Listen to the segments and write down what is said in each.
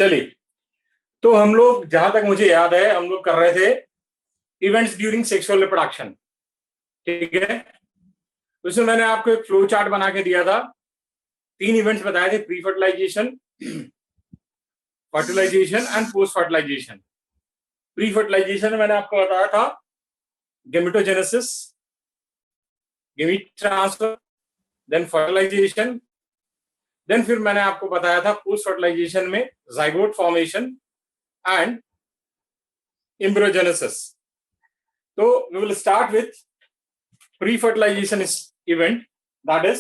चलिए, तो हम लोग जहां तक मुझे याद है हम लोग कर रहे थे इवेंट्स ड्यूरिंग सेक्सुअल रिप्रोडक्शन। ठीक है, उसमें मैंने आपको एक फ्लो चार्ट बना के दिया था। 3 इवेंट्स बताए थे, pre fertilization, fertilization and post fertilization. Pre fertilization में मैंने आपको बताया था gametogenesis, gamete transfer, then fertilization, then फिर मैंने आपको बताया था पोस्ट फर्टिलाइजेशन में जाइगोट फॉर्मेशन एंड एम्ब्रियोजेनेसिस। तो we will start with pre-fertilization event, that is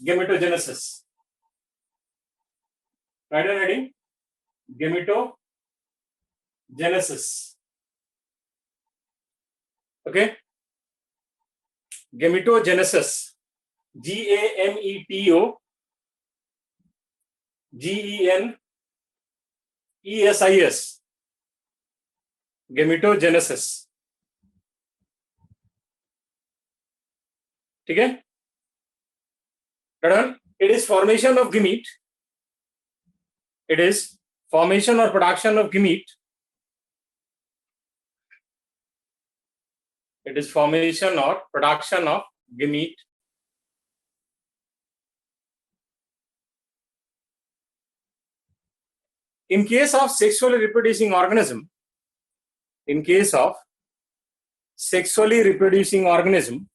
gametogenesis. Right and ready? Gametogenesis. Okay. Gametogenesis. G-A-M-E-T-O-G-E-N-E-S-I-S. Gametogenesis. ठीक है, it is formation of gamete. It is formation or production of gamete. It is formation or production of gamete. In case of sexually reproducing organism, in case of sexually reproducing organism,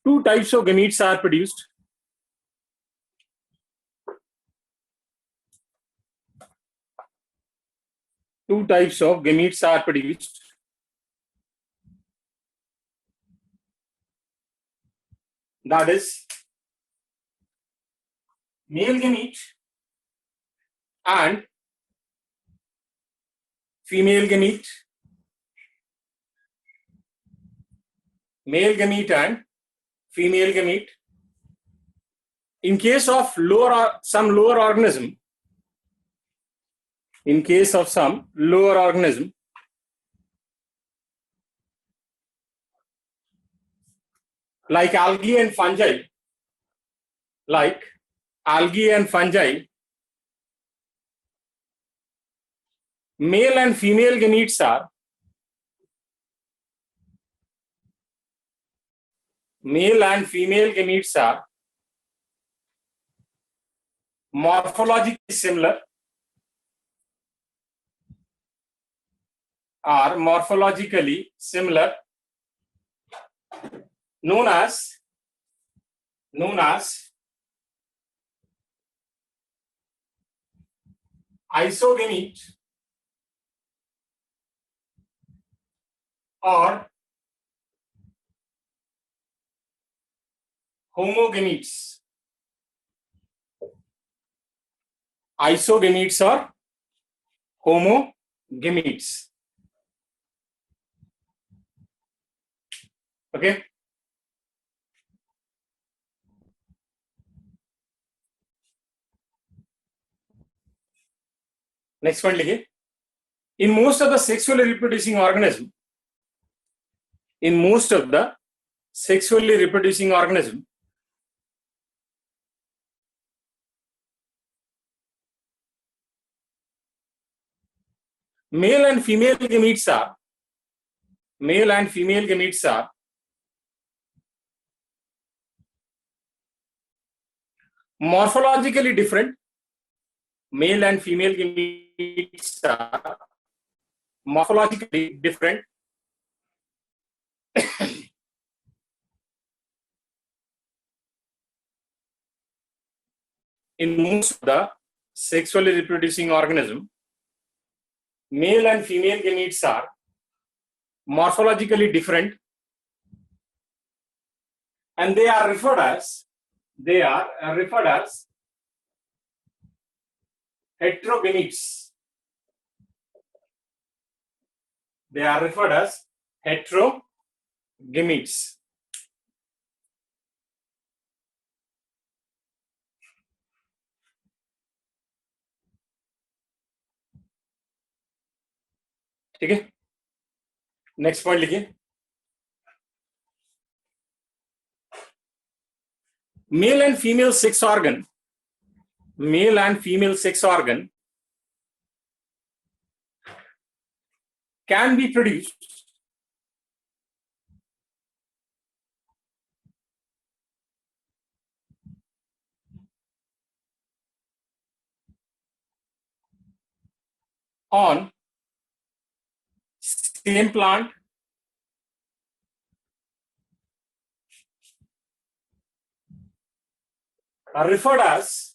2 types of gametes are produced. Two types of gametes are produced. That is male gamete and female gamete. Male gamete and female gamete. In case of some lower organism, in case of some lower organism, like algae and fungi, male and female gametes are morphologically similar, known as isogamete or homogametes. Isogametes or homogametes. Okay. Next one लिखिए. In most of the sexually reproducing organism, male and female gametes are morphologically different. Male and female gametes are morphologically different. In most of the sexually reproducing organism, male and female gametes are morphologically different, and they are referred as heterogametes. They are referred as heterogametes. ठीक है, next point लिखिए. Male and female sex organ male and female sex organ can be produced on same plant are referred as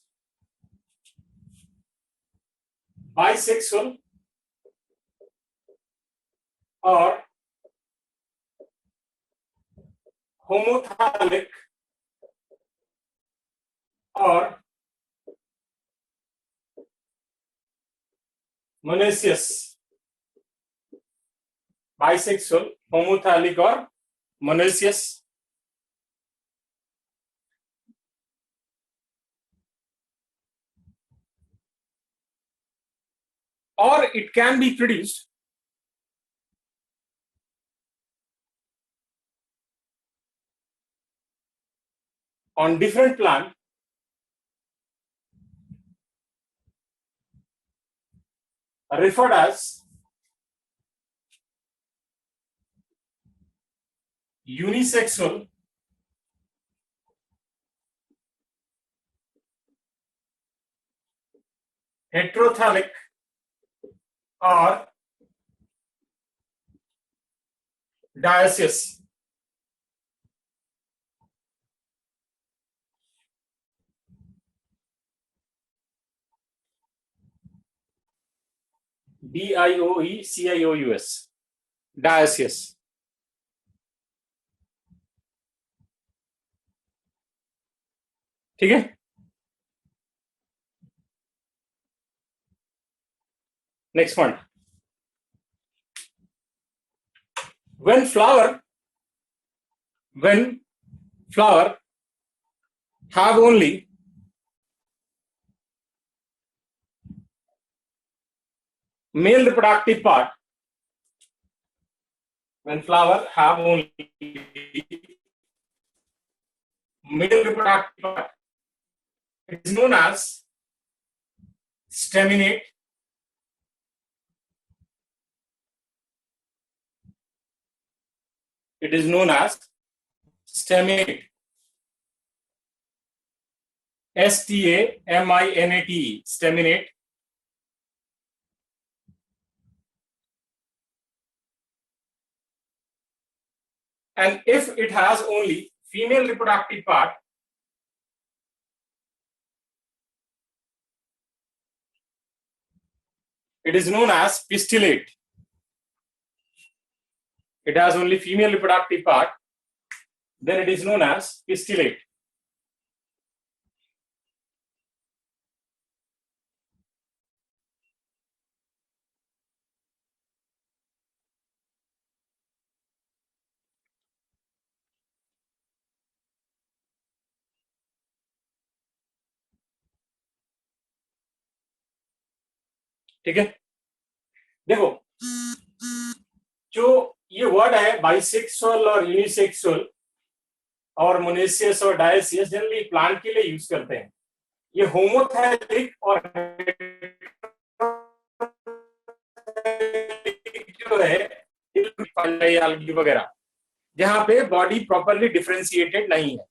bisexual or homothallic or monoecious. Bisexual, homothallic or monoecious. Or it can be produced on different plant referred as unisexual heterothallic or dioecious. DIOECIOUS, dioecious. ठीक है. Next one. When flower have only male reproductive part, when flower have only male reproductive part, it is known as staminate. It is known as staminate. STAMINATE, staminate. And if it has only female reproductive part, it is known as pistillate. It has only female reproductive part, then it is known as pistillate. ठीक है. देखो, जो ये word है bisexual और unisexual और मोनेसियस और dioecious generally plant के लिए यूज करते हैं. ये होमोथैलिक और जो है वगैरह, जहां पे बॉडी प्रॉपरली डिफरेंशिएटेड नहीं है.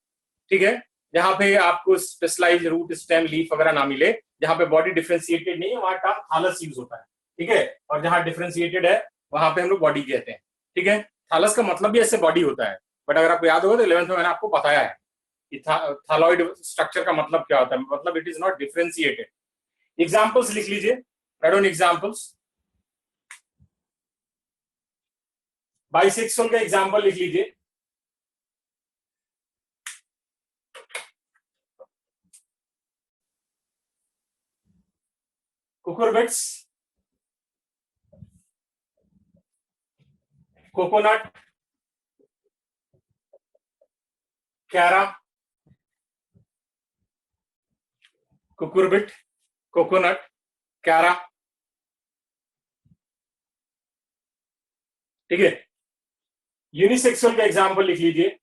ठीक है. जहां पे आपको स्पेशलाइज रूट स्टेम लीफ वगैरह ना मिले, जहां पे बॉडी डिफरेंशिएटेड नहीं है, वहां टर्म थालस यूज होता है. ठीक है. और जहां डिफरेंशिएटेड है वहां पे हम लोग बॉडी कहते हैं. ठीक है. थालस का मतलब भी ऐसे बॉडी होता है, बट अगर आपको याद होगा तो 11th में मैंने आपको बताया है कि थालॉइड स्ट्रक्चर का मतलब क्या होता है. मतलब it is not differentiated. Examples लिख लीजिए. Write down examples. बाइसेक्सुअल का एग्जाम्पल लिख लीजिए. cucurbits, coconut, cara, cucurbit, coconut, cara. ठीक है. यूनिसेक्सुअल का एग्जाम्पल लिख लीजिए.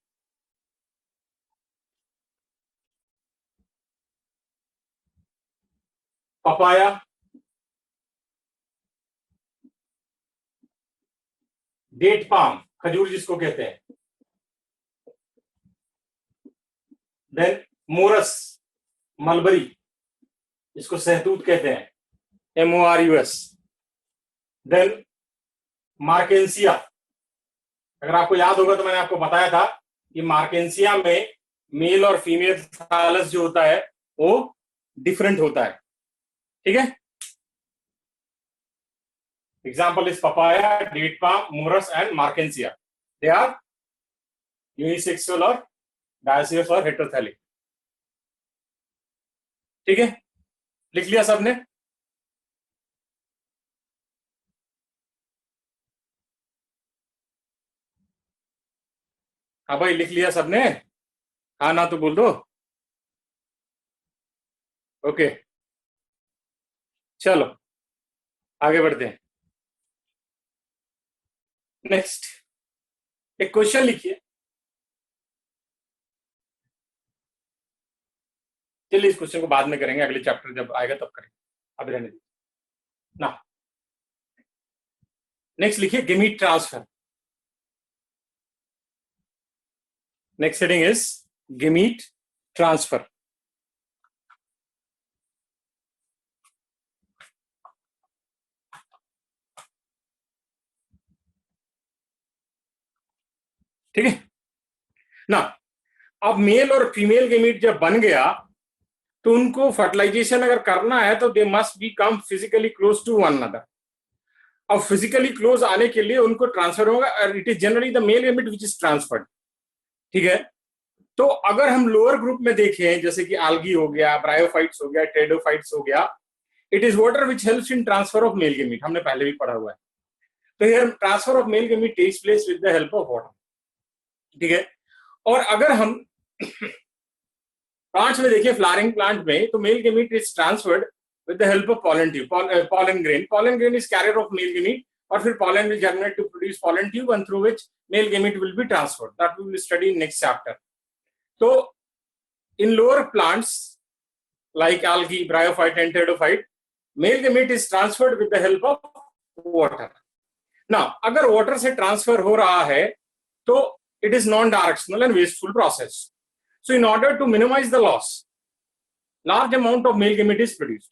पपाया, डेट पाम, खजूर जिसको कहते हैं, देन मोरस, मलबरी, इसको सहतूत कहते हैं, MORUS, देन मार्केंसिया। अगर आपको याद होगा तो मैंने आपको बताया था कि मार्केंसिया में मेल और फीमेल थैलस जो होता है वो डिफरेंट होता है, ठीक है। Example is papaya, date palm, Morus and Marchantia. They are unisexual और डायसियस और हेटेरोथैलिक, ठीक है। लिख लिया सबने? हाँ भाई, लिख लिया सबने? हाँ ना तो बोल दो। ओके, चलो आगे बढ़ते हैं। नेक्स्ट एक क्वेश्चन लिखिए। चलिए इस क्वेश्चन को बाद में करेंगे, अगले चैप्टर जब आएगा तब करेंगे, अभी रहने दीजिए ना। नेक्स्ट लिखिए gamete transfer. Next heading is gamete transfer. ठीक है ना। अब मेल और फीमेल गेमीट जब बन गया तो उनको फर्टिलाइजेशन अगर करना है तो they must be come physically close to one another. अब फिजिकली क्लोज आने के लिए उनको ट्रांसफर होगा, और it is generally the male gamete which is transferred, ठीक है। तो अगर हम लोअर ग्रुप में देखें, जैसे कि आल्गी हो गया, ब्रायोफाइट्स हो गया, टेडोफाइट्स हो गया, it is water which helps in transfer of male gamete, हमने पहले भी पढ़ा हुआ है। तो here transfer of male gamete takes place with the help of water, ठीक है। और अगर हम प्लांट्स में देखिए, फ्लावरिंग प्लांट में, तो male gamete is transferred with the help of pollen tube, pollen grain. Pollen grain is carrier of male gamete, और फिर pollen will germinate to produce pollen tube, and through which male gamete will be transferred. That we will study in next chapter. So in lower plants like algae, bryophyte and pteridophyte, male gamete is transferred with the help of water. Now अगर water से transfer हो रहा है तो it is non-directional and wasteful process. So in order to minimize the loss, large amount of male gamete is produced.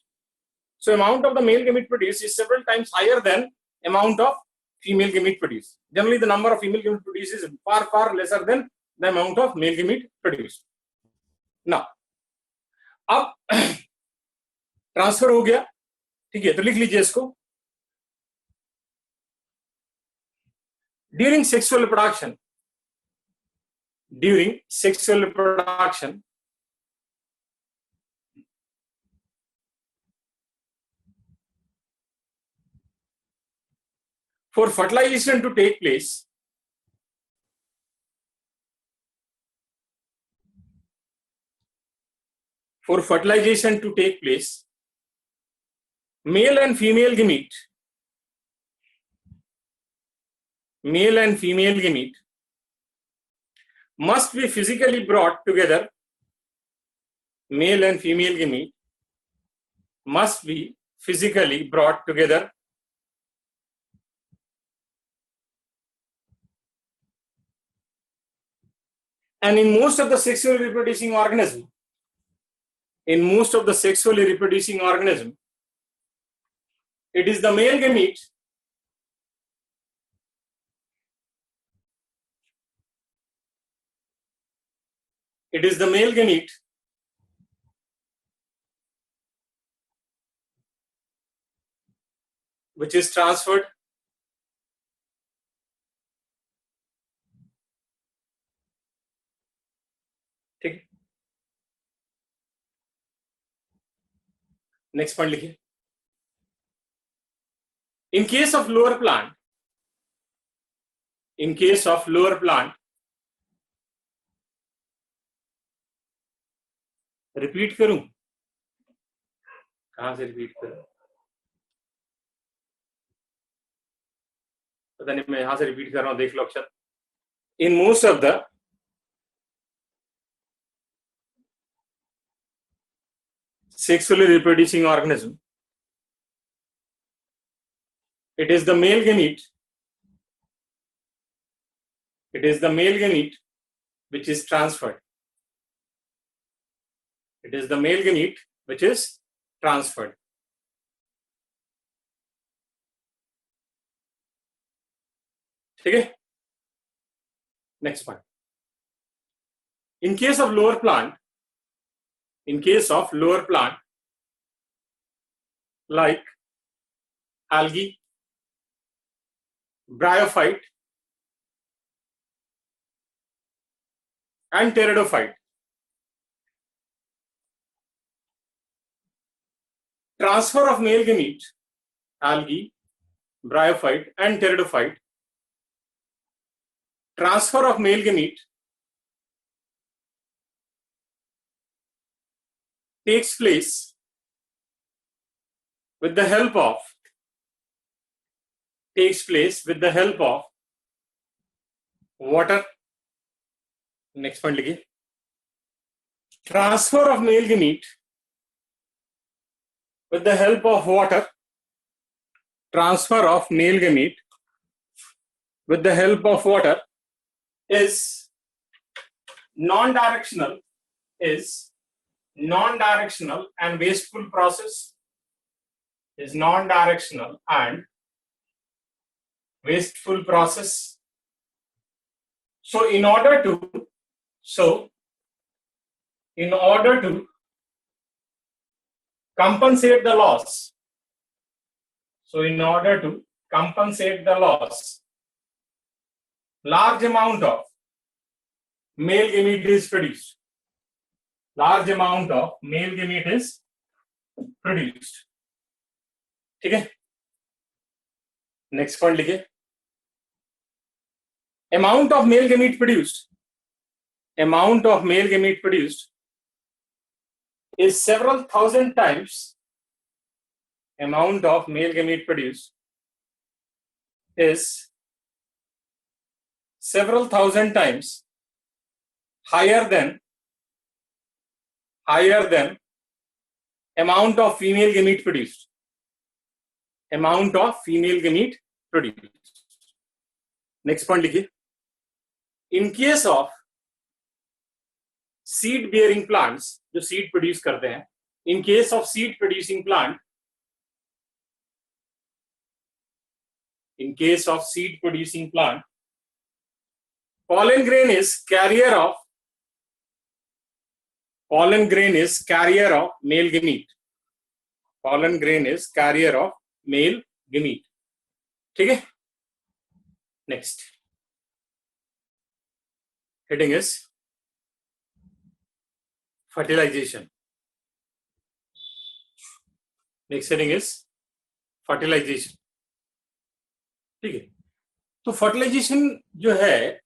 So amount of the male gamete produced is several times higher than amount of female gamete produced. Generally the number of female gamete produced is far lesser than the amount of male gamete produced. Now अब transfer हो गया, ठीक है, तो लिख लीजिए इसको। During sexual reproduction, during sexual reproduction, for fertilization to take place, male and female gamete must be physically brought together. Male and female gamete must be physically brought together and in most of the sexually reproducing organism, it is the male gamete which is transferred ठीक। Next point लिखिए। In case of lower plant, repeat करूं? कहां से repeat करूं? पता नहीं, मैं यहां से रिपीट कर रहा हूं, देख लो अक्षर। In most of the sexually reproducing organism, It is the male gamete. It is the male gamete which is transferred. It is the male gamete which is transferred. ठीक है? Next point. In case of lower plant, like algae, bryophyte, and pteridophyte, transfer of male gamete, algae, bryophyte, and pteridophyte, transfer of male gamete takes place with the help of water. Next point लिखिए. Transfer of male gamete with the help of water. Transfer of male gamete with the help of water is non-directional and wasteful process. Is non-directional and wasteful process. So in order to compensate the loss, large amount of male gamete is produced. ठीक है? Next point लिखिए. Amount of male gamete produced is several thousand times. Amount of male gamete produced is several thousand times higher than amount of female gamete produced. Next point लिखिए. In case of seed bearing plants, जो seed produce करते हैं, in case of seed producing plant, pollen grain is carrier of male gamete. ठीक है? Next heading is fertilization. Next heading is fertilization. ठीक है? तो fertilisation जो है,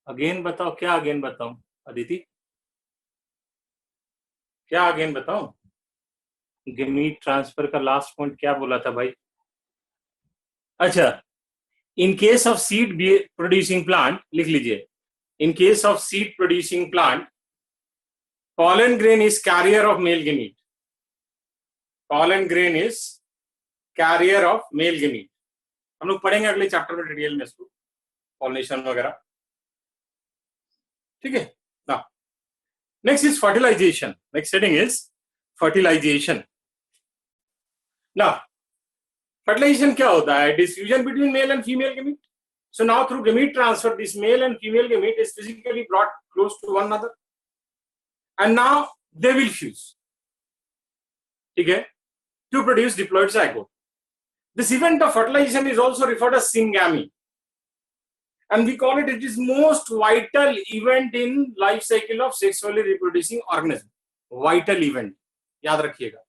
अगेन बताओ, क्या अगेन बताऊं अदिति, क्या अगेन बताऊं? गेमीट ट्रांसफर का लास्ट पॉइंट क्या बोला था भाई? अच्छा, इन case of seed producing plant लिख लीजिए. इन case of seed producing plant, pollen grain is carrier of male gamete. हम लोग पढ़ेंगे अगले चैप्टर में डिटेल में इसको, पॉलिनेशन वगैरह. ठीक है ना? Next is fertilization. Next heading is fertilization. ना फर्टिलाइजेशन क्या होता है? Diffusion between male and female gamete. So now through gamete transfer, this male and female gamete is physically brought close to one another, and now they will fuse. ठीक है? To produce diploid zygote. This event of fertilization is also referred as syngamy, and we call it is most vital event in life cycle of sexually reproducing organism. Vital event, याद रखिएगा.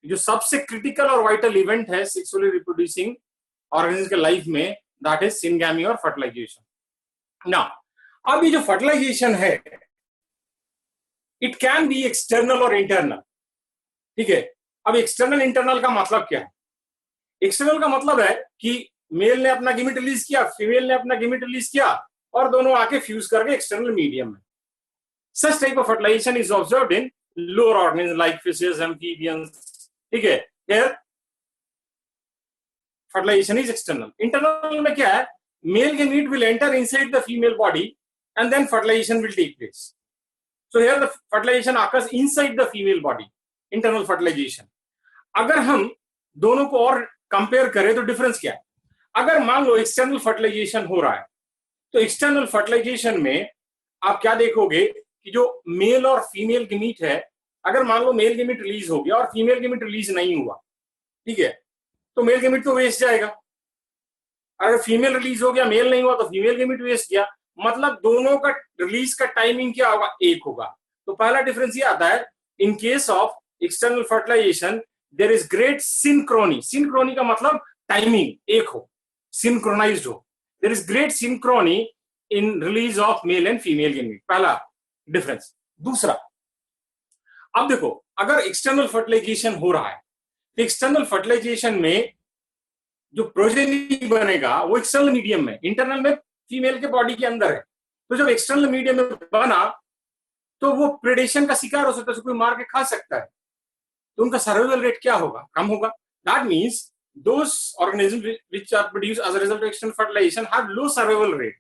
जो सबसे critical और vital event है sexually reproducing organism के life में, that is syngamy और fertilisation. Now अब ये जो फर्टिलाइजेशन है, इट कैन बी एक्सटर्नल और इंटरनल. ठीक है? अब एक्सटर्नल इंटरनल का मतलब क्या है? एक्सटर्नल का मतलब है कि मेल ने अपना गेमीट रिलीज किया, फीमेल ने अपना गेमीट रिलीज किया, और दोनों आके फ्यूज करके एक्सटर्नल मीडियम में. Such type of fertilization is observed in lower organism like fishes, amphibians. ठीक है? here fertilization is external. Internal में क्या है, male gamete will enter inside the female body and then fertilization will take place. So here the fertilization occurs inside the female body, internal fertilization. अगर हम दोनों को और कंपेयर करें तो डिफरेंस क्या है? अगर मान लो एक्सटर्नल फर्टिलाइजेशन हो रहा है तो एक्सटर्नल फर्टिलाइजेशन में आप क्या देखोगे कि जो मेल और फीमेल गेमीट है, अगर मान लो मेल गेमीट रिलीज हो गया और फीमेल गेमीट रिलीज नहीं हुआ, ठीक है, तो मेल गेमीट तो वेस्ट जाएगा. अगर फीमेल रिलीज हो गया, मेल नहीं हुआ, तो फीमेल गेमीट वेस्ट गया. मतलब दोनों का रिलीज का टाइमिंग क्या होगा? एक होगा. तो पहला डिफरेंस ये आता है, in case of external fertilization there is great synchrony. Synchrony का मतलब टाइमिंग एक हो, सिंक्रोनाइज्ड हो. There is great synchrony in release of male and female gamete. पहला डिफरेंस. दूसरा, अब देखो, अगर एक्सटर्नल फर्टिलाइजेशन हो रहा है तो एक्सटर्नल फर्टिलाइजेशन में जो प्रोजेनी बनेगा वो एक्सटर्नल मीडियम में, इंटरनल में फीमेल के बॉडी के अंदर है. तो जब एक्सटर्नल मीडियम में बना तो वो प्रेडेशन का शिकार हो सकता है, कोई मार के खा सकता है, तो उनका सर्वाइवल रेट क्या होगा? कम होगा. That means those organisms which are produced as a result of external fertilization have low survival rate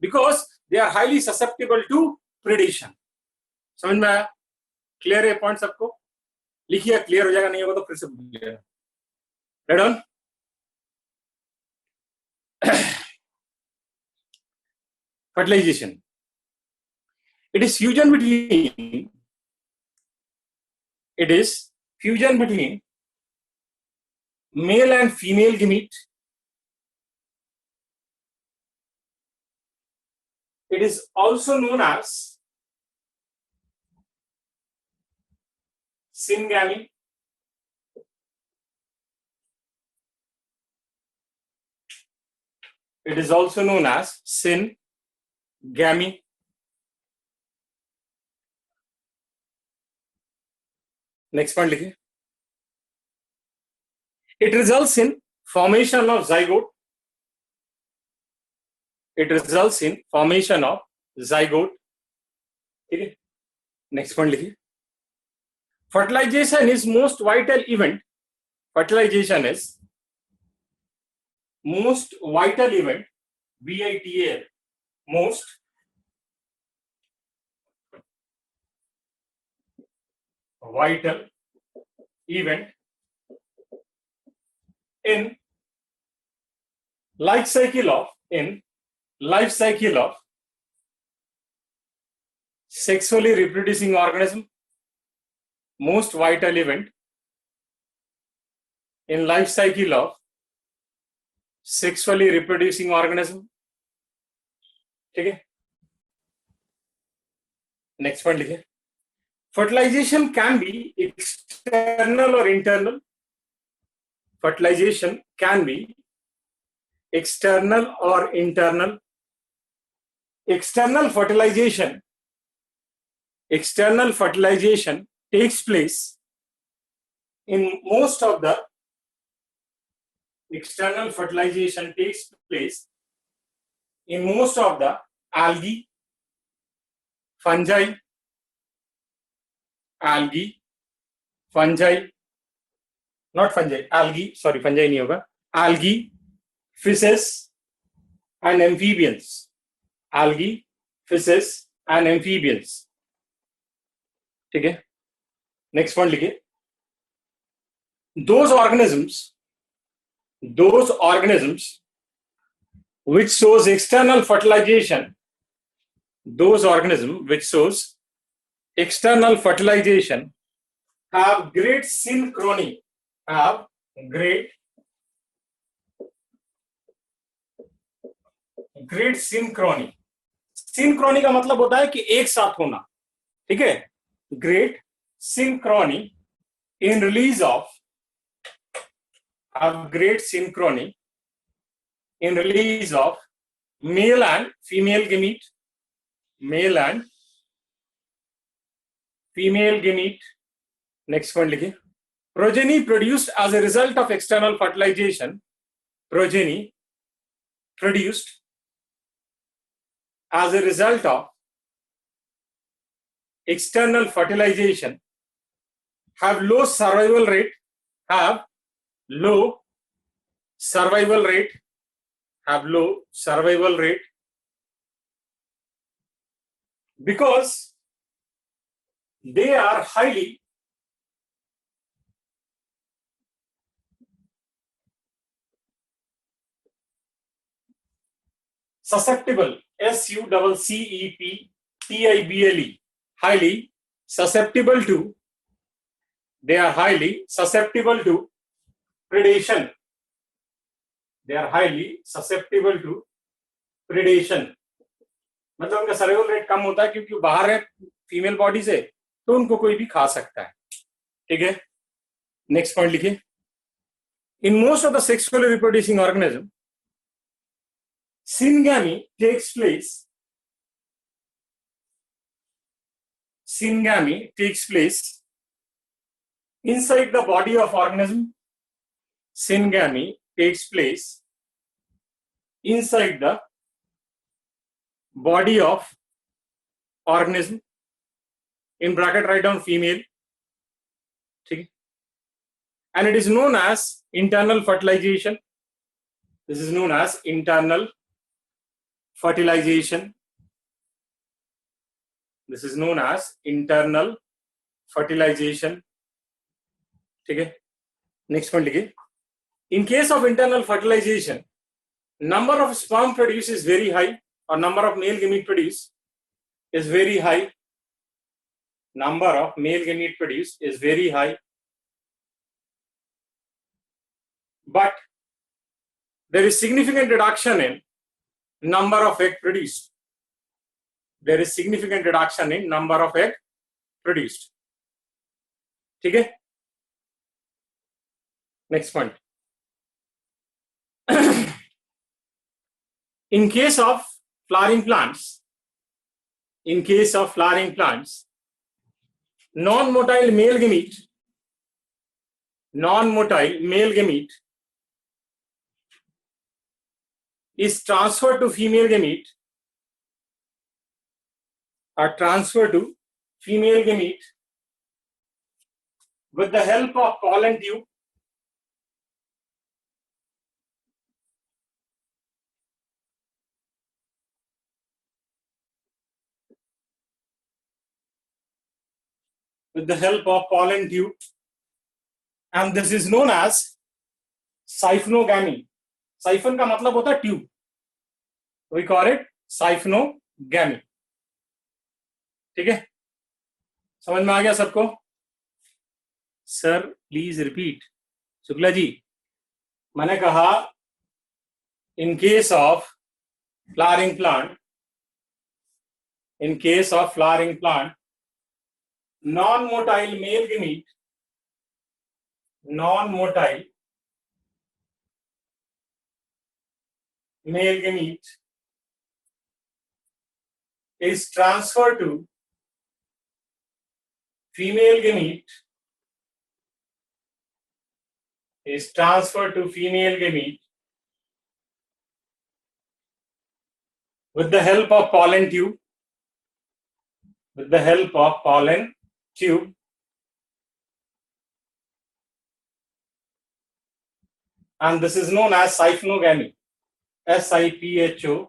because they are highly susceptible to predation. समझ में आया? क्लियर है पॉइंट सबको? लिखिए, क्लियर हो जाएगा, नहीं होगा तो फिर से बोलिएगा. Red on. Fertilization. It is fusion between male and female gamete. It is also known as syngamy. It is also known as syngamy. Next point लिखिए. It results in formation of zygote. It results in formation of zygote. ठीक है. Next point लिखिए. Fertilization is most vital event. Fertilization is most vital event. VITAL. Most vital event in life cycle of sexually reproducing organism. Most vital event in life cycle of sexually reproducing organism. ठीक है. Next point लिखिए. Fertilisation can be external और internal. Fertilization can be external or internal. External fertilization takes place in most of the algae, fungi, not fungi, algae, sorry, fungi नहीं होगा, algae, fishes and amphibians. Algae, fishes and amphibians. ठीक है. Next point लिखिए. Those organisms which shows external fertilization, have great synchrony. Great synchrony. Synchrony का मतलब होता है कि एक साथ होना. ठीक है. Great synchrony in release of male and female gamete. Next point लिखिए. Progeny produced as a result of external fertilization. Progeny produced as a result of external fertilization have low survival rate. have low survival rate, because they are highly susceptible, SUCCEPTIBLE, highly susceptible to, they are highly susceptible to predation. They are highly susceptible to predation. मतलब उनका survival rate कम होता है क्योंकि बाहर है female body से, तो उनको कोई भी खा सकता है. ठीक है, नेक्स्ट पॉइंट लिखिए. In most of the sexually reproducing organism, syngamy takes place inside the body of organism. Syngamy takes place inside the body of organism. In bracket write down female. ठीक है, and it is known as internal fertilization. This is known as internal fertilization. This is known as internal fertilization. ठीक है, next point लिखिए. In case of internal fertilization, number of sperm produced is very high, or number of male gamete produced is very high. Number of male gamete produced is very high, but there is significant reduction in number of egg produced. There is significant reduction in number of egg produced. ठीक है, next point. In case of flowering plants, non-motile male gamete is transferred to female gamete, with the help of pollen tube. With the help of pollen tube, and this is known as siphonogamy. Siphon का मतलब होता है tube, we call it siphonogamy. ठीक है, समझ में आ गया सबको? Sir please repeat. Shukla ji, मैंने कहा in case of flowering plant, non-motile male gamete is transferred to female gamete, with the help of pollen tube, and this is known as siphonogamy. SIPHONOGAMY,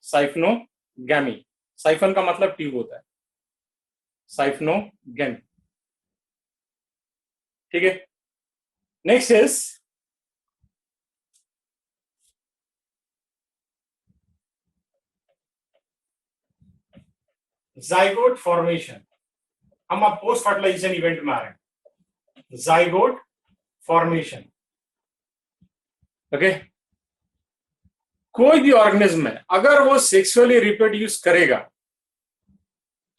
siphonogamy. Siphon का मतलब tube होता है, साइफनोगैमी. ठीक है, next is zygote formation. हम अब post fertilization event में आ रहे हैं. Zygote formation. ओके, कोई भी ऑर्गेनिज्म है अगर वो सेक्सुअली रिप्रोड्यूस करेगा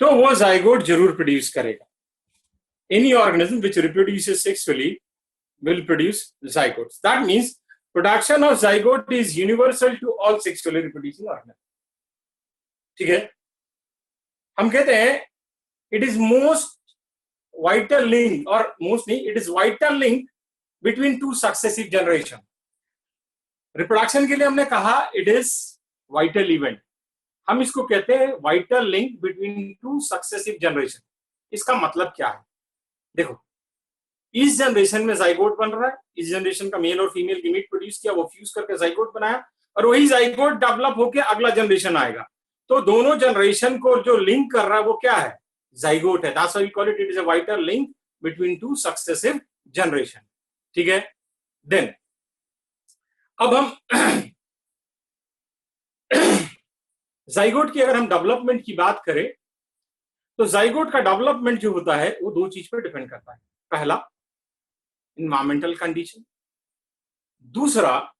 तो वो जाइगोट जरूर प्रोड्यूस करेगा. Any organism which reproduces sexually will produce zygotes. That means production of zygote is universal to all sexually reproducing organism. ठीक है, हम कहते हैं it is most vital link, और मोस्ट नहीं, it is vital link between two successive generation. Reproduction के लिए हमने कहा इट इज वाइटल इवेंट. हम इसको कहते हैं vital link between two successive generation. इसका मतलब क्या है? देखो, इस जनरेशन में जाइगोट बन रहा है, इस जनरेशन का मेल और फीमेल गैमीट प्रोड्यूस किया, वो फ्यूज करके जाइगोट बनाया, और वही जाइगोट डेवलप होके अगला जनरेशन आएगा। तो दोनों जनरेशन को जो लिंक कर रहा है वो क्या है? जाइगोट है। That's why we call it, it is a vital link between two successive generation. ठीक है। देन अब हम जाइगोट की अगर हम डेवलपमेंट की बात करें तो जाइगोट का डेवलपमेंट जो होता है वो दो चीज पर डिपेंड करता है। पहला, इन्वायरमेंटल कंडीशन, दूसरा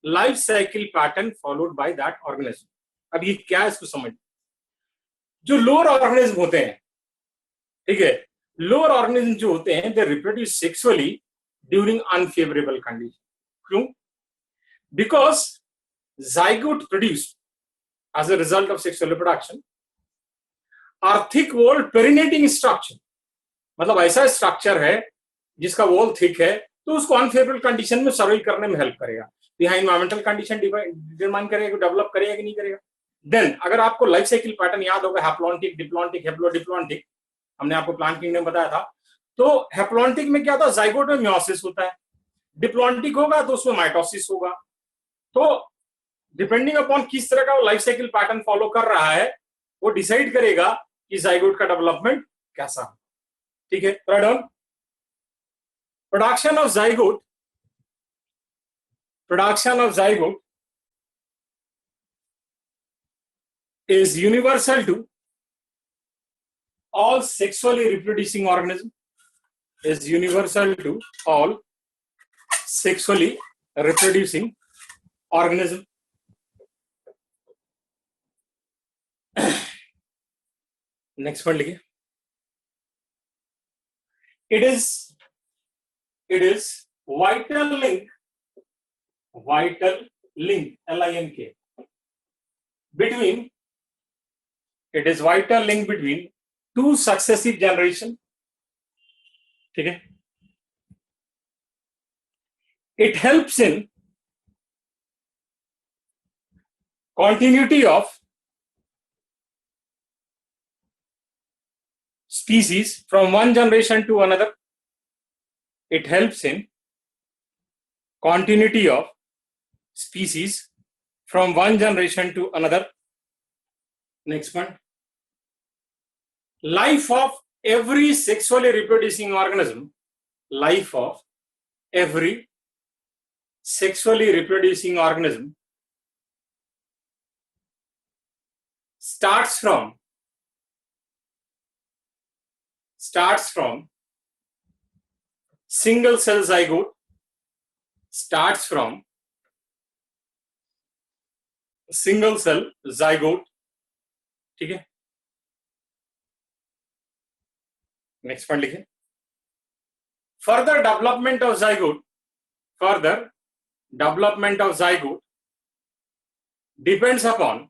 life cycle pattern followed by that organism. अब ये क्या है, इसको समझ। जो लोअर ऑर्गेनिज्म होते हैं, ठीक है, लोअर ऑर्गेनिज्म जो होते हैं, they reproduce sexually during unfavourable condition. क्यों? Because zygote produced as a result of sexual reproduction are thick walled perinating structure, मतलब ऐसा स्ट्रक्चर है जिसका वॉल थिक है, तो उसको अनफेवरेबल कंडीशन में सर्वाइव करने में हेल्प करेगा। यहाँ इन्वायरमेंटल कंडीशन डिटरमाइन करेगा कि डेवलप करेगा कि नहीं करेगा। देन अगर आपको लाइफ साइकिल पैटर्न याद होगा, हैप्लॉन्टिक, डिप्लॉन्टिक, हेप्लोडिप्लॉन्टिक, हमने आपको प्लांट किंगडम में बताया था। तो हैप्लॉन्टिक में क्या होता है? जाइगोट में मियोसिस होता है। डिप्लॉन्टिक होगा तो उसमें माइटोसिस होगा। तो डिपेंडिंग अपॉन किस तरह का वो लाइफ साइकिल पैटर्न फॉलो कर रहा है, वो डिसाइड करेगा कि जाइगोट का डेवलपमेंट कैसा है। ठीक है, right on. Production of zygote, production of zygote is universal to all sexually reproducing organisms, is universal to all sexually reproducing organism. Next point लिखिए। it is vital link LINK between, it is vital link between two successive generation। ठीक है, it helps in continuity of species from one generation to another, it helps in continuity of species from one generation to another। Next one, life of every sexually reproducing organism, life of every sexually reproducing organism starts from single cell zygote, starts from single cell zygote। ठीक है, next point लिखिए। Further development of zygote, further development of zygote depends upon,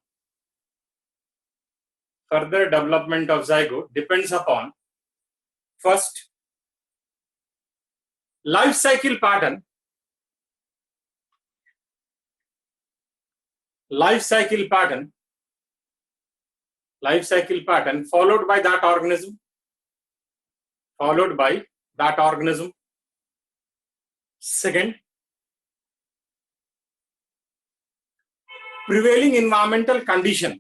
further development of zygote depends upon first life cycle pattern, life cycle pattern followed by that organism, second, prevailing environmental condition,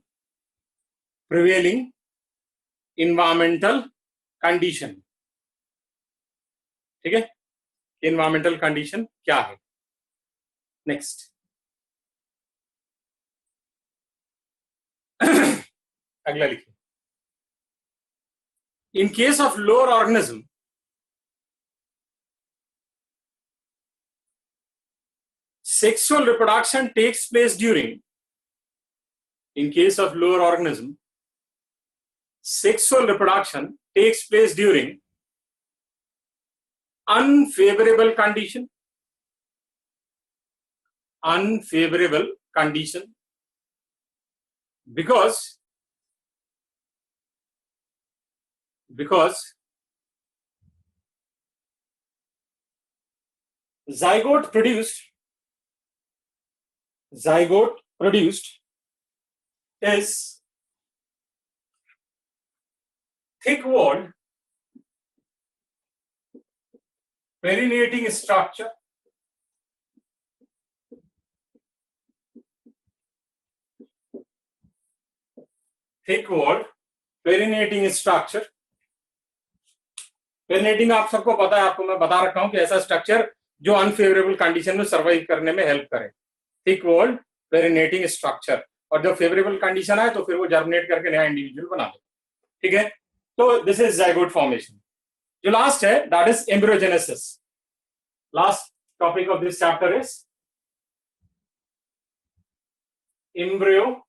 ठीक है, environmental condition क्या है। Next अगला लिखिए। In case of lower organism, sexual reproduction takes place during, in case of lower organism, sexual reproduction takes place during unfavorable condition, because zygote produced is thick walled perinating structure, thick walled perinating structure. पेरिनेटिंग आप सबको पता है, आपको मैं बता रखा हूं कि ऐसा स्ट्रक्चर जो अनफेवरेबल कंडीशन में सर्वाइव करने में हेल्प करे, थिक वॉल्ड पेरिनेटिंग स्ट्रक्चर। और जब फेवरेबल कंडीशन आए तो फिर वो जर्मिनेट करके नया इंडिविजुअल बना दे। ठीक है, तो दिस इज जाइगोट फॉर्मेशन। जो लास्ट है that is embryogenesis. Last topic of this chapter is embryogenesis.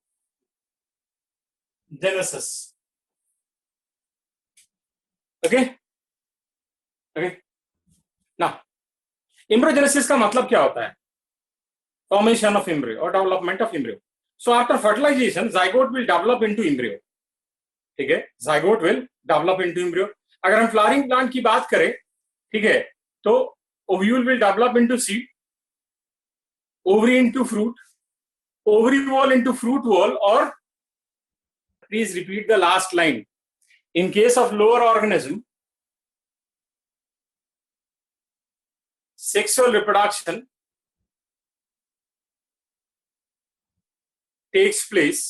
Okay okay, ना एम्ब्रियोजेनेसिस का मतलब क्या होता है? फॉर्मेशन ऑफ एम्ब्रियो और development of embryo. So after fertilization zygote will develop into embryo. ठीक है, zygote will develop into embryo. अगर हम फ्लावरिंग प्लांट की बात करें, ठीक है, तो ovule will develop into seed, ovary into fruit, ovary wall into fruit wall, or please repeat the last line. In case of lower organism, sexual reproduction takes place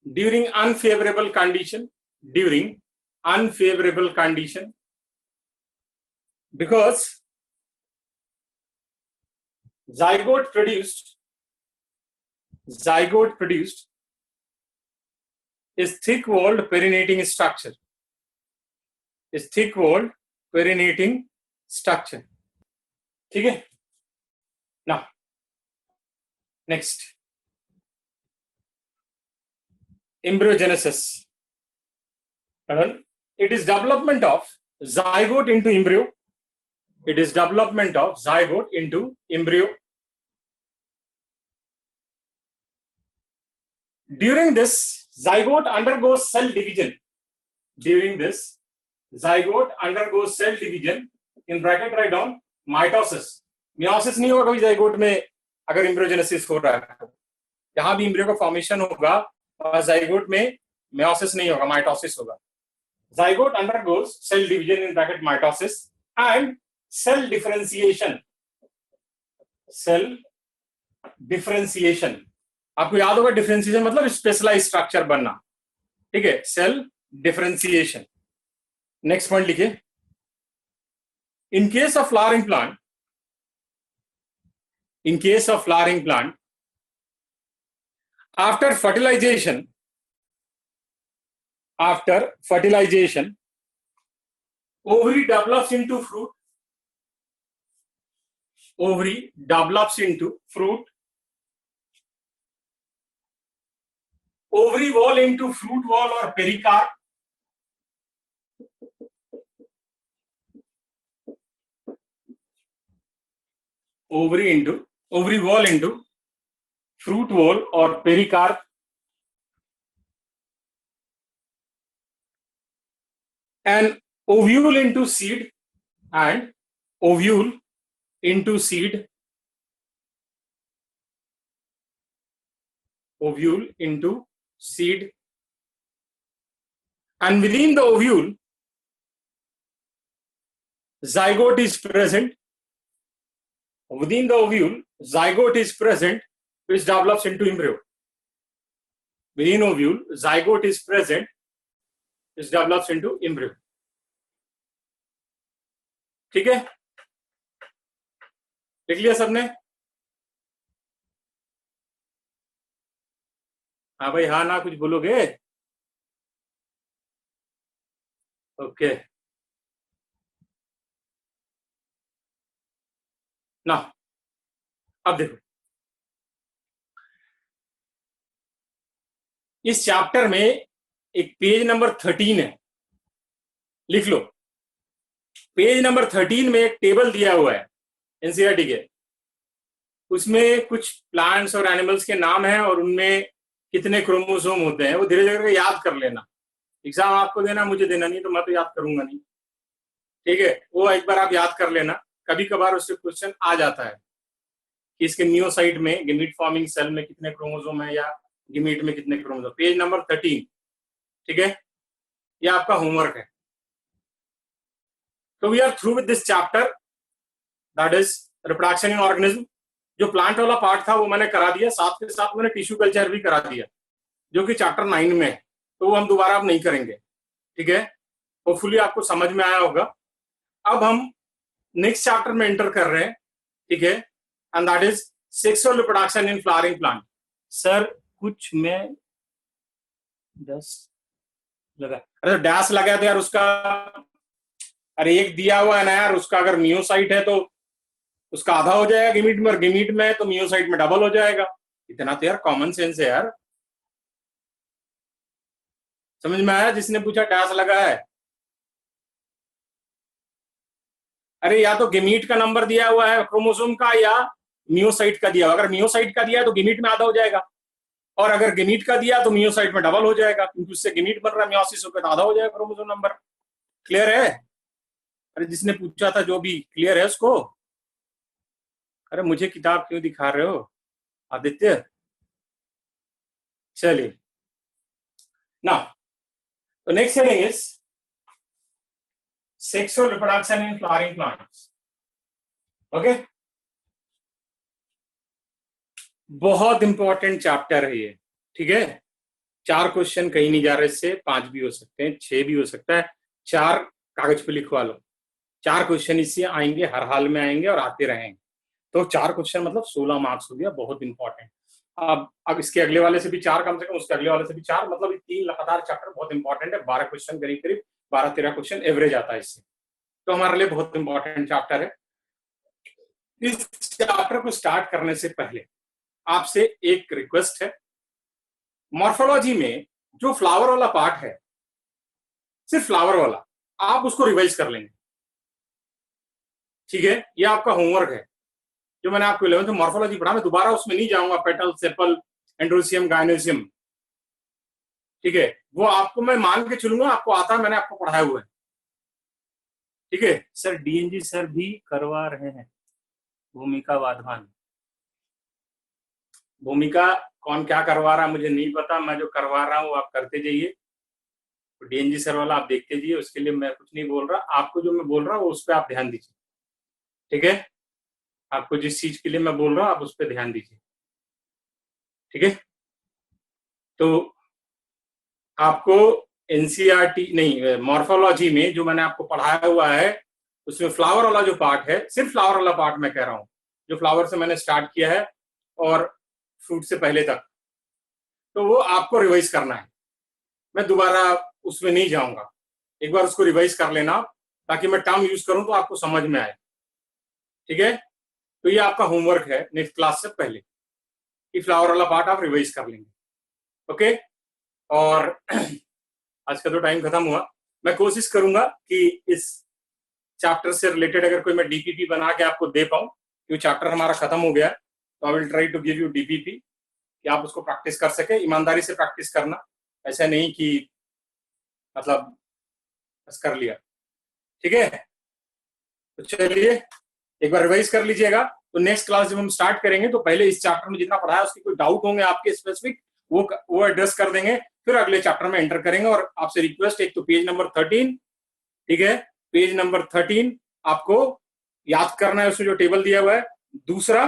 during unfavorable condition, because zygote produced is thick walled perinating structure, ठीक है ना। Next, embryogenesis. It is development of zygote into embryo. During this, zygote undergoes cell division. In bracket write down mitosis. Meiosis नहीं होगा कभी zygote में अगर embryogenesis हो रहा है तो। जहां भी embryo का फॉर्मेशन होगा zygote में meiosis नहीं होगा, mitosis होगा। Zygote undergoes cell division in bracket mitosis and cell differentiation. आपको याद होगा डिफरेंशिएशन मतलब स्पेशलाइज स्ट्रक्चर बनना। ठीक है, सेल डिफरेंशिएशन। नेक्स्ट पॉइंट लिखिए, in case of flowering plant after fertilization ovary develops into fruit, ovary wall into fruit wall or pericarp, ovary wall into fruit wall or pericarp, and ovule into seed, and within the ovule zygote is present, which develops into embryo. Within ovule zygote is present, which develops into embryo. ठीक है, लिख लिया सबने? हाँ भाई, हाँ ना कुछ बोलोगे? ओके ना, अब देखो इस चैप्टर में एक पेज नंबर 13 है, लिख लो। पेज नंबर 13 में एक टेबल दिया हुआ है एनसीईआरटी के, उसमें कुछ प्लांट्स और एनिमल्स के नाम हैं और उनमें कितने क्रोमोसोम होते हैं, वो धीरे धीरे याद कर लेना। एग्जाम आपको देना, मुझे देना नहीं, तो मैं तो याद करूंगा नहीं। ठीक है, वो एक बार आप याद कर लेना, कभी कभार उससे क्वेश्चन आ जाता है कि इसके मियोसाइट में गेमीट फॉर्मिंग सेल में कितने क्रोमोसोम है या गेमीट में कितने क्रोमोसोम। पेज नंबर 13, ठीक है, ये आपका होमवर्क है। तो we are through with this chapter, that is reproduction in organism. जो प्लांट वाला पार्ट था वो मैंने करा दिया, साथ के साथ मैंने टिश्यू कल्चर भी करा दिया, जो कि चैप्टर 9 में है, तो वो हम दोबारा अब नहीं करेंगे। ठीक है, होपफुली आपको समझ में आया होगा। अब हम नेक्स्ट चैप्टर में एंटर कर रहे हैं। ठीक है, and that is sexual reproduction in flowering plant. Sir कुछ में 10 लगा, अरे डैश लगा तो यार उसका, अरे एक दिया हुआ है ना यार, उसका अगर मियोसाइट है तो उसका आधा हो जाएगा गिमिट में, और गिमिट में तो मियोसाइट में डबल हो जाएगा। इतना तो यार कॉमन सेंस है यार, समझ में आया? जिसने पूछा डैश लगा है, अरे या तो गिमीट का नंबर दिया हुआ है क्रोमोसोम का, या मियोसाइट का दिया हुआ। अगर मियोसाइट का दिया है तो गिमीट में आधा हो जाएगा, और अगर गिमीट का दिया तो मियोसाइट में डबल हो जाएगा, क्योंकि उससे गिमीट बन रहा है, मियोसिस होकर तो आधा हो जाएगा क्रोमोसोम नंबर। क्लियर है? अरे जिसने पूछा था जो भी, क्लियर है उसको? अरे मुझे किताब क्यों दिखा रहे हो आदित्य? चलिए ना, तो next heading is sexual reproduction in flowering plants. Okay, बहुत इंपॉर्टेंट चैप्टर है ये। ठीक है, 4 क्वेश्चन कहीं नहीं जा रहे इससे, 5 भी हो सकते हैं, 6 भी हो सकता है। 4 कागज पे लिखवा लो, 4 क्वेश्चन इससे आएंगे, हर हाल में आएंगे और आते रहेंगे। तो 4 क्वेश्चन मतलब 16 मार्क्स हो गया, बहुत इंपॉर्टेंट। अब इसके अगले वाले से भी 4 कम से कम, उसके अगले वाले से भी 4, मतलब 3 लगातार चैप्टर बहुत इंपॉर्टेंट है। 12 क्वेश्चन करीब करीब 12-13 क्वेश्चन एवरेज आता है इससे, तो हमारे लिए बहुत इंपॉर्टेंट चैप्टर है। इस चैप्टर को स्टार्ट करने से पहले आपसे एक रिक्वेस्ट है, मॉर्फोलॉजी में जो फ्लावर वाला पार्ट है, सिर्फ फ्लावर वाला, आप उसको रिवाइज कर लेंगे। ठीक है, ये आपका होमवर्क है जो मैंने आपको 11th में मॉर्फोलॉजी पढ़ा, मैं दोबारा उसमें नहीं जाऊंगा, पेटल, सेपल, एंड्रोसियम, गायनोसियम। ठीक है, वो आपको मैं मान के चलूंगा, आपको आता है, मैंने आपको पढ़ाया हुआ है। ठीक है सर, डीएनजी सर भी करवा रहे हैं भूमिका वाधवान। भूमिका कौन क्या करवा रहा है मुझे नहीं पता, मैं जो करवा रहा हूँ आप करते जाइए। तो डीएनजी सर वाला आप देखते जाइए, उसके लिए मैं कुछ नहीं बोल रहा, आपको जो मैं बोल रहा हूँ उस पर आप ध्यान दीजिए। ठीक है, आपको जिस चीज के लिए मैं बोल रहा हूँ आप उस पर ध्यान दीजिए। ठीक है, तो आपको एनसीईआरटी नहीं, मॉर्फोलॉजी में जो मैंने आपको पढ़ाया हुआ है उसमें फ्लावर वाला जो पार्ट है, सिर्फ फ्लावर वाला पार्ट मैं कह रहा हूँ, जो फ्लावर से मैंने स्टार्ट किया है और फ्रूट से पहले तक, तो वो आपको रिवाइज करना है। मैं दोबारा उसमें नहीं जाऊंगा, एक बार उसको रिवाइज कर लेना ताकि मैं टर्म यूज करूं तो आपको समझ में आए। ठीक है, तो ये आपका होमवर्क है नेक्स्ट क्लास से पहले कि फ्लावर वाला पार्ट आप रिवाइज कर लेंगे। ओके, और आज का तो टाइम खत्म हुआ, मैं कोशिश करूंगा कि इस चैप्टर से रिलेटेड अगर कोई मैं डीपीपी बना के आपको दे पाऊं, क्योंकि चैप्टर हमारा खत्म हो गया है, तो I will try to give you DPP कि आप उसको प्रैक्टिस कर सके। ईमानदारी से प्रैक्टिस करना, ऐसा नहीं कि मतलब बस कर लिया। ठीक है, तो चलिए एक बार रिवाइज कर लीजिएगा। तो नेक्स्ट क्लास जब हम स्टार्ट करेंगे तो पहले इस चैप्टर में जितना पढ़ाया उसके कोई डाउट होंगे आपके स्पेसिफिक, वो एड्रेस कर देंगे, फिर अगले चैप्टर में एंटर करेंगे। और आपसे रिक्वेस्ट, एक तो पेज नंबर 13, ठीक है, पेज नंबर 13 आपको याद करना है, उसमें जो टेबल दिया हुआ है। दूसरा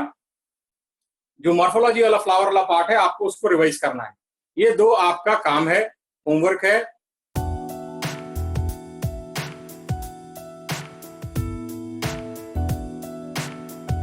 जो मॉर्फोलॉजी वाला फ्लावर वाला पार्ट है, आपको उसको रिवाइज करना है। ये 2 आपका काम है, होमवर्क है।